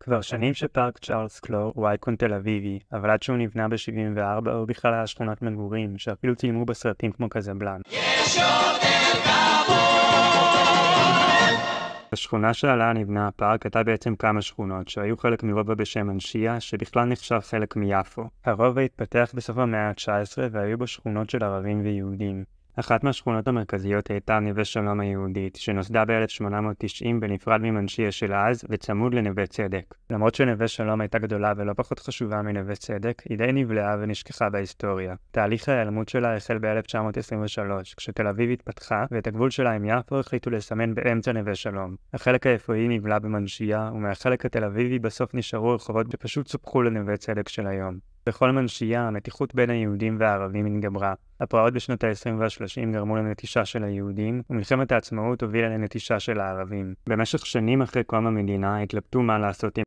כבר שנים שפארק צ'ארלס קלור הוא אייקון תל אביבי, אבל עד שהוא נבנה ב-74 הוא בכלל היה שכונת מגורים, שאפילו צילמו בסרטים כמו קזבלנקה. יש יותר כבוד! השכונה שעליה נבנה הפארק הייתה בעצם כמה שכונות, שהיו חלק מרובע בשם אנשיה, שבכלל נחשב חלק מיפו. הרובע התפתח בסוף המאה ה-19 והיו בו שכונות של ערבים ויהודים. אחת מהשכונות המרכזיות הייתה נווה שלום היהודית, שנוסדה ב-1890 בנפרד ממנשיה של אז וצמוד לנווה צדק. למרות שנווה שלום הייתה גדולה ולא פחות חשובה מנווה צדק, היא די נבלעה ונשכחה בהיסטוריה. תהליך ההיעלמות שלה החל ב-1923, כשתל אביב התפתחה, ואת הגבול שלה עם יפו החליטו לסמן באמצע נווה שלום. החלק היפואי נבלע במנשיה, ומהחלק התל אביבי בסוף נשארו רחובות שפשוט סופחו לנווה צדק של היום. בכל מנשיה, המתיחות בין היהודים והערבים התגברה. הפרעות בשנות ה-20 וה-30 גרמו לנטישה של היהודים, ומלחמת העצמאות הובילה לנטישה של הערבים. במשך שנים אחרי קום המדינה התלבטו מה לעשות עם